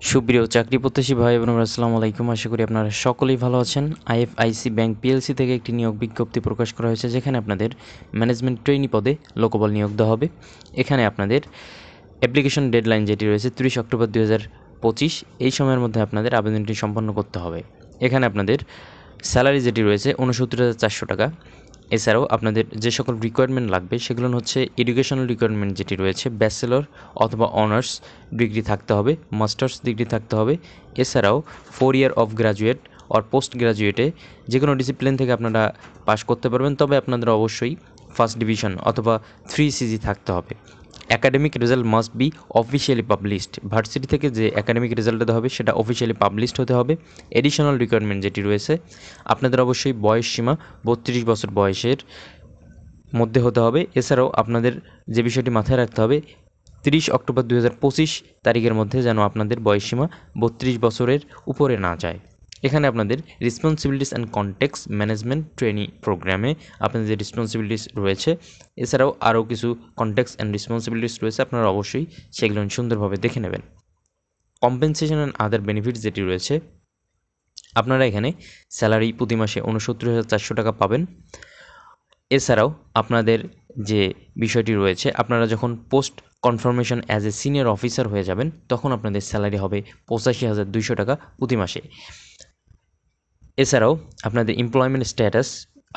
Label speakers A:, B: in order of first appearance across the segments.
A: সুপ্রিয় চাকরি প্রত্যাশী ভাই বোনেরা, আসসালামু আলাইকুম। আশা করি আপনারা সকলেই ভালো আছেন। আইএফআইসি ব্যাংক পিএলসি থেকে একটি নিয়োগ বিজ্ঞপ্তি প্রকাশ করা হয়েছে, যেখানে আপনাদের ম্যানেজমেন্ট ট্রেইনি পদে লোকবল নিয়োগ দেওয়া হবে। এখানে আপনাদের অ্যাপ্লিকেশন ডেডলাইন যেটি রয়েছে 30 অক্টোবর 2025, এই সময়ের মধ্যে আপনাদের আবেদনটি সম্পন্ন করতে হবে। এখানে আপনাদের স্যালারি যেটি রয়েছে ৬৯,৪০০ টাকা। এছাড়াও আপনাদের যে সকল রিকোয়ারমেন্ট লাগবে সেগুলো হচ্ছে এডুকেশনাল রিকোয়ারমেন্ট যেটি রয়েছে, ব্যাচেলর অথবা অনার্স ডিগ্রি থাকতে হবে, মাস্টার্স ডিগ্রি থাকতে হবে। এছাড়াও 4 year of graduate or post গ্র্যাজুয়েটে যে কোনো ডিসিপ্লিন থেকে আপনারা পাশ করতে পারবেন, তবে আপনাদের অবশ্যই ফার্স্ট ডিভিশন অথবা 3 CG থাকতে হবে। Academic result must be officially published. Varsity থেকে যে অ্যাকাডেমিক রেজাল্ট দেওয়া হবে সেটা অফিসিয়ালি পাবলিশড হতে হবে। এডিশনাল রিকোয়ারমেন্ট যেটি রয়েছে, আপনাদের অবশ্যই বয়স সীমা 32 বছর বয়সের মধ্যে হতে হবে। এছাড়াও আপনাদের যে বিষয়টি মাথায় রাখতে হবে, 30 অক্টোবর 2025 তারিখের মধ্যে যেন আপনাদের বয়সসীমা 32 বছরের উপরে না যায়। এখানে আপনাদের responsibilities and context management trainee প্রোগ্রামে আপনাদের যে রেসপন্সিবিলিটিস রয়েছে, এছাড়াও আরও কিছু কনটেক্সট অ্যান্ড রেসপন্সিবিলিটিস রয়েছে, আপনারা অবশ্যই সেগুলো সুন্দরভাবে দেখে নেবেন। কম্পেনসেশন অ্যান্ড আদার বেনিফিটস যেটি রয়েছে, আপনারা এখানে স্যালারি প্রতি মাসে ৬৯,৪০০ টাকা পাবেন। এছাড়াও আপনাদের যে বিষয়টি রয়েছে, আপনারা যখন post confirmation as a senior officer হয়ে যাবেন, তখন আপনাদের স্যালারি হবে ৮৫,২০০ টাকা প্রতি মাসে। এছাড়াও আপনাদের এমপ্লয়মেন্ট স্ট্যাটাস,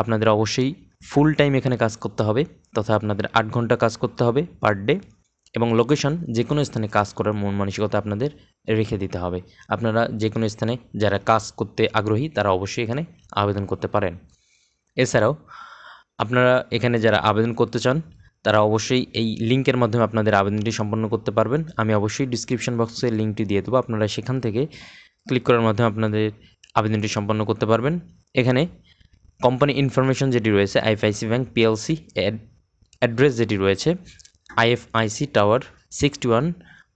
A: আপনাদের অবশ্যই ফুল টাইম এখানে কাজ করতে হবে, তথা আপনাদের ৮ ঘন্টা কাজ করতে হবে পার ডে, এবং লোকেশন যে কোনো স্থানে কাজ করার মন মানসিকতা আপনাদের রেখে দিতে হবে। আপনারা যে কোনো স্থানে যারা কাজ করতে আগ্রহী তারা অবশ্যই এখানে আবেদন করতে পারেন। এছাড়াও আপনারা এখানে যারা আবেদন করতে চান তারা অবশ্যই এই লিঙ্কের মাধ্যমে আপনাদের আবেদনটি সম্পন্ন করতে পারবেন। আমি অবশ্যই ডিসক্রিপশন বক্সে লিঙ্কটি দিয়ে দেবো, আপনারা সেখান থেকে ক্লিক করার মাধ্যমে আপনাদের আবেদনটি সম্পন্ন করতে পারবেন। এখানে কোম্পানি ইনফরমেশন যেটি রয়েছে, আইএফআইসি ব্যাংক পিএলসি অ্যাড্রেস যেটি রয়েছে, আইএফআইসি টাওয়ার 61,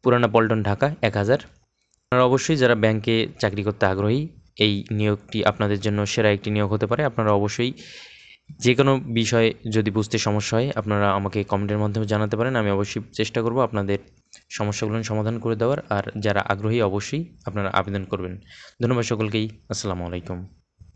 A: পুরানা পল্টন, ঢাকা 1000। আপনারা অবশ্যই যারা ব্যাংকে চাকরি করতে আগ্রহী, এই নিয়োগটি আপনাদের জন্য সেরা একটি নিয়োগ হতে পারে। আপনারা অবশ্যই যে কোনো বিষয়ে যদি বুঝতে সমস্যা হয়, আপনারা আমাকে কমেন্টের মাধ্যমে জানাতে পারেন। আমি অবশ্যই চেষ্টা করব আপনাদের সমস্যাগুলো সমাধান করে দেওয়ার। আর যারা আগ্রহী অবশ্যই আপনারা আবেদন করবেন। ধন্যবাদ সকলকেই। আসসালামু আলাইকুম।